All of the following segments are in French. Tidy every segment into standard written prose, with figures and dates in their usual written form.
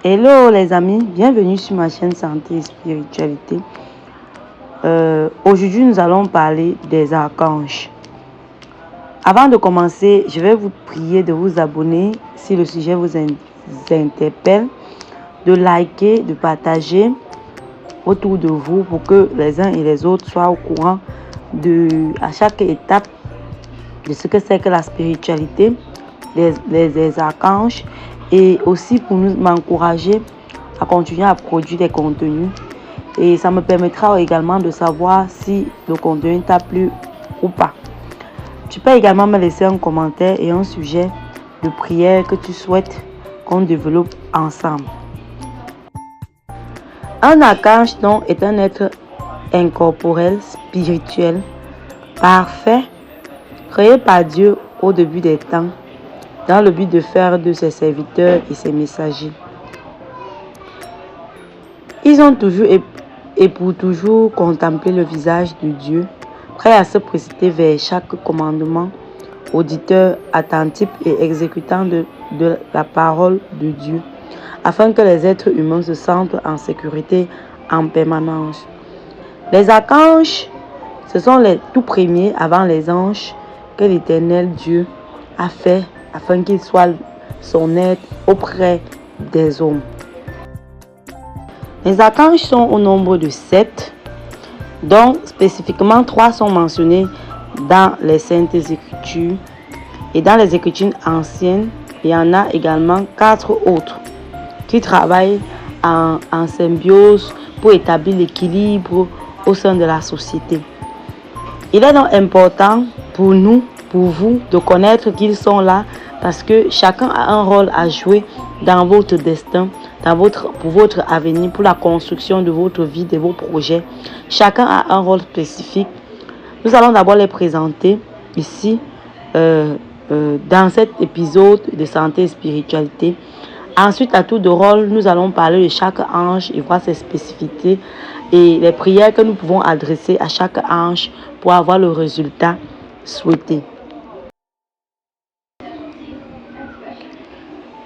Hello les amis, bienvenue sur ma chaîne Santé et Spiritualité. Aujourd'hui, nous allons parler des archanges. Avant de commencer, je vais vous prier de vous abonner si le sujet vous interpelle, de liker, de partager autour de vous pour que les uns et les autres soient au courant à chaque étape de ce que c'est que la spiritualité, les archanges, et aussi pour m'encourager à continuer à produire des contenus. Et ça me permettra également de savoir si le contenu t'a plu ou pas. Tu peux également me laisser un commentaire et un sujet de prière que tu souhaites qu'on développe ensemble. Un archange donc est un être incorporel, spirituel, parfait, créé par Dieu au début des temps, dans le but de faire de ses serviteurs et ses messagers. Ils ont toujours et pour toujours contemplé le visage de Dieu, prêts à se précipiter vers chaque commandement, auditeur attentif et exécutant de la parole de Dieu, afin que les êtres humains se sentent en sécurité en permanence. Les archanges, ce sont les tout premiers avant les anges que l'Éternel Dieu a fait afin qu'ils soient son aide auprès des hommes. Les archanges sont au nombre de 7, dont spécifiquement 3 sont mentionnés dans les Saintes Écritures. Et dans les Écritures anciennes, il y en a également 4 autres qui travaillent en symbiose pour établir l'équilibre au sein de la société. Il est donc important pour nous, pour vous, de connaître qu'ils sont là parce que chacun a un rôle à jouer dans votre destin, pour votre avenir, pour la construction de votre vie, de vos projets. Chacun a un rôle spécifique. Nous allons d'abord les présenter ici dans cet épisode de santé et spiritualité. Ensuite, à tour de rôle, nous allons parler de chaque ange et voir ses spécificités et les prières que nous pouvons adresser à chaque ange pour avoir le résultat souhaité.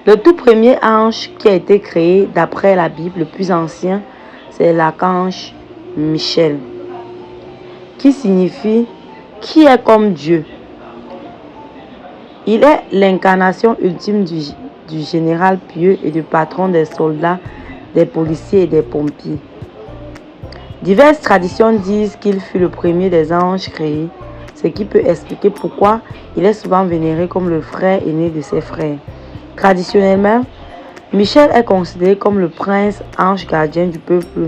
Le tout premier ange qui a été créé d'après la Bible, le plus ancien, c'est l'archange Michel, qui signifie « qui est comme Dieu ». Il est l'incarnation ultime du général pieux et du patron des soldats, des policiers et des pompiers. Diverses traditions disent qu'il fut le premier des anges créés, ce qui peut expliquer pourquoi il est souvent vénéré comme le frère aîné de ses frères. Traditionnellement, Michel est considéré comme le prince ange gardien du peuple.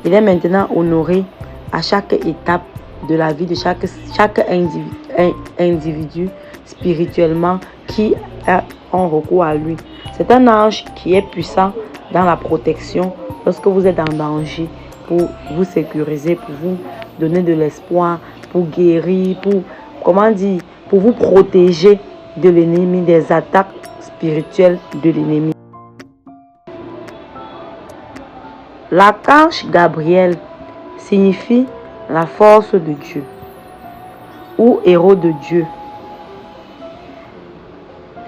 Il est maintenant honoré à chaque étape de la vie de chaque individu spirituellement qui ont recours à lui. C'est un ange qui est puissant dans la protection lorsque vous êtes en danger, pour vous sécuriser, pour vous donner de l'espoir, pour guérir, pour vous protéger de l'ennemi, des attaques spirituelles de l'ennemi. L'archange Gabriel signifie la force de Dieu ou héros de Dieu.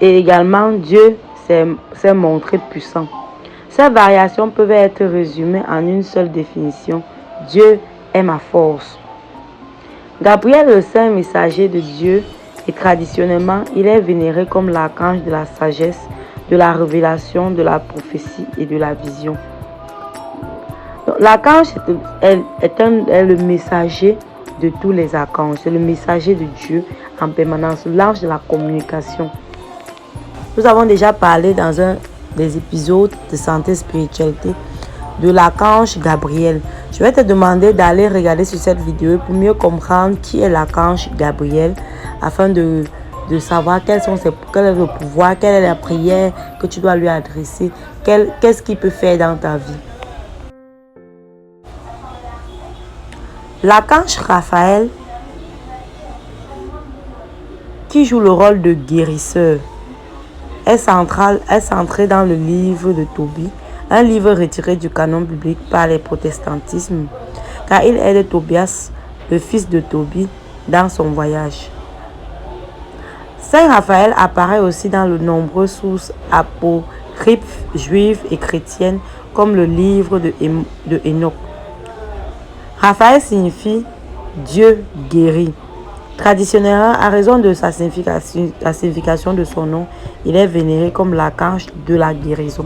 Et également, Dieu s'est montré puissant. Ces variations peuvent être résumées en une seule définition. Dieu est ma force. Gabriel, le saint messager de Dieu, et traditionnellement, il est vénéré comme l'archange de la sagesse, de la révélation, de la prophétie et de la vision. L'archange est le messager de tous les archanges. C'est le messager de Dieu en permanence, l'ange de la communication. Nous avons déjà parlé dans un des épisodes de santé et spiritualité de l'archange Gabriel. Je vais te demander d'aller regarder sur cette vidéo pour mieux comprendre qui est l'archange Gabriel, afin de savoir quel est le pouvoir, quelle est la prière que tu dois lui adresser, qu'est-ce qu'il peut faire dans ta vie. L'archange Raphaël, qui joue le rôle de guérisseur, est centré dans le livre de Tobie, un livre retiré du canon biblique par les protestantismes, car il aide Tobias, le fils de Tobie, dans son voyage. Saint Raphaël apparaît aussi dans de nombreuses sources apocryphes apocryphes juives et chrétiennes comme le livre de Enoch. Raphaël signifie Dieu guérit. Traditionnellement, à raison de la signification de son nom, il est vénéré comme l'archange de la guérison.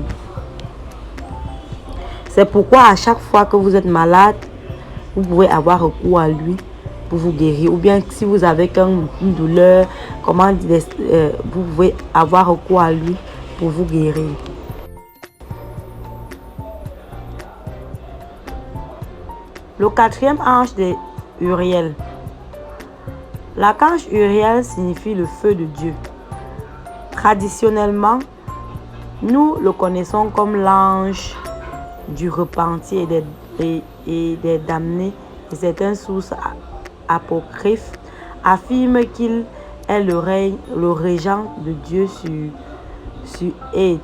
C'est pourquoi à chaque fois que vous êtes malade, vous pouvez avoir recours à lui pour vous guérir. Ou bien si vous avez une douleur, vous pouvez avoir recours à lui pour vous guérir. Le quatrième ange de Uriel. L'archange Uriel signifie le feu de Dieu. Traditionnellement, nous le connaissons comme l'ange du repenti et des damnés. Et certaines sources apocryphes affirment qu'il est le régent de Dieu sur Hades,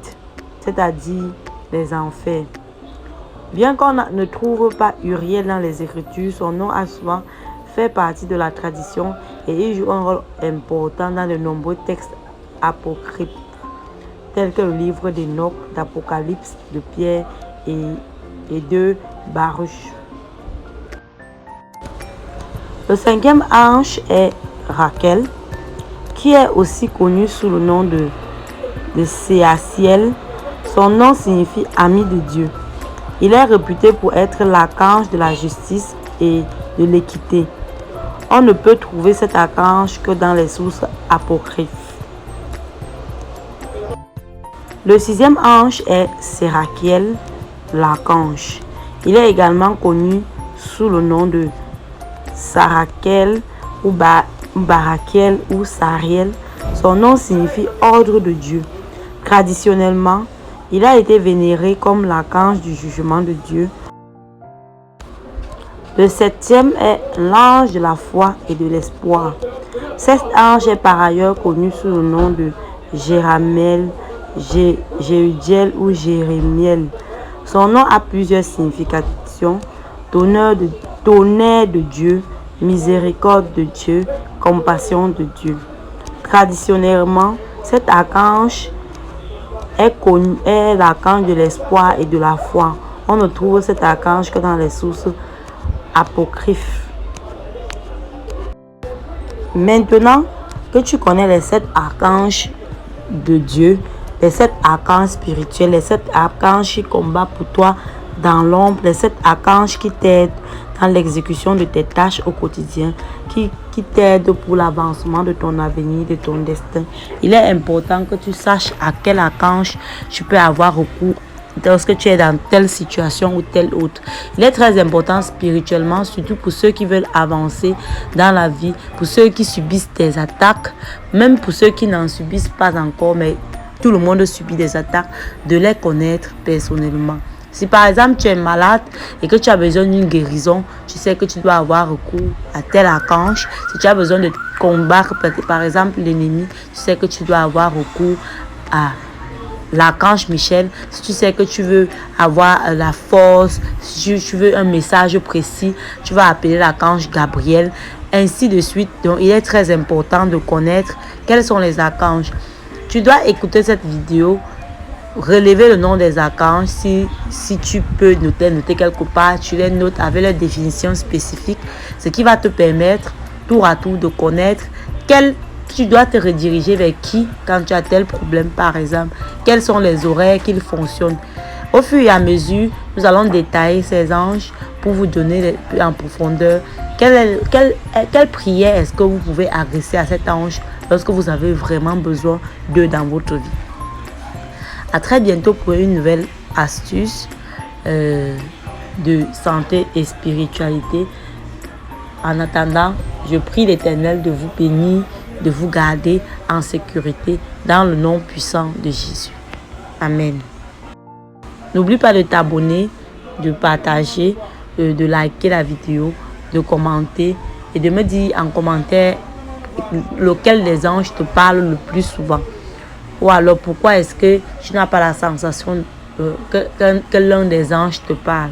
c'est-à-dire les enfers. Bien qu'on ne trouve pas Uriel dans les Écritures, son nom a souvent fait partie de la tradition et il joue un rôle important dans de nombreux textes apocryphes, tels que le livre d'Enoch, d'Apocalypse, de Pierre et de Baruch. Le cinquième ange est Rachel, qui est aussi connu sous le nom de Séaciel. Son nom signifie ami de Dieu. Il est réputé pour être l'archange de la justice et de l'équité. On ne peut trouver cet archange que dans les sources apocryphes. Le sixième ange est Sérachiel, l'archange. Il est également connu sous le nom de Sarakel ou Barakiel ou Sariel. Son nom signifie ordre de Dieu. Traditionnellement, il a été vénéré comme l'archange du jugement de Dieu. Le septième est l'ange de la foi et de l'espoir. Cet ange est par ailleurs connu sous le nom de Jéramiel, Jéhudiel ou Jérémiel. Son nom a plusieurs significations: tonnerre de Dieu, miséricorde de Dieu, compassion de Dieu. Traditionnellement, cet archange est l'archange de l'espoir et de la foi. On ne trouve cet archange que dans les sources apocryphes. Maintenant que tu connais les 7 archanges de Dieu, les 7 archanges spirituels, les 7 archanges qui combattent pour toi dans l'ombre, les 7 archanges qui t'aident dans l'exécution de tes tâches au quotidien, qui t'aident pour l'avancement de ton avenir, de ton destin. Il est important que tu saches à quel archange tu peux avoir recours lorsque tu es dans telle situation ou telle autre. Il est très important spirituellement, surtout pour ceux qui veulent avancer dans la vie, pour ceux qui subissent des attaques, même pour ceux qui n'en subissent pas encore, mais tout le monde subit des attaques, de les connaître personnellement. Si par exemple tu es malade et que tu as besoin d'une guérison, tu sais que tu dois avoir recours à tel archange. Si tu as besoin de combattre par exemple l'ennemi, tu sais que tu dois avoir recours à l'archange Michel. Si tu sais que tu veux avoir la force, si tu veux un message précis, tu vas appeler l'archange Gabriel, ainsi de suite. Donc il est très important de connaître quels sont les archanges. Tu dois écouter cette vidéo, relever le nom des archanges. Si tu peux noter quelque part, tu les notes avec leur définition spécifique, ce qui va te permettre tour à tour de connaître tu dois te rediriger vers qui quand tu as tel problème par exemple, quels sont les horaires qu'ils fonctionnent. Au fur et à mesure, nous allons détailler ces anges pour vous donner en profondeur quelle prière est-ce que vous pouvez adresser à cet ange lorsque vous avez vraiment besoin d'eux dans votre vie. À très bientôt pour une nouvelle astuce de santé et spiritualité. En attendant, je prie l'Éternel de vous bénir, de vous garder en sécurité dans le nom puissant de Jésus. Amen. N'oublie pas de t'abonner, de partager, de liker la vidéo, de commenter et de me dire en commentaire lequel des anges te parle le plus souvent. Ou alors pourquoi est-ce que tu n'as pas la sensation que l'un des anges te parle.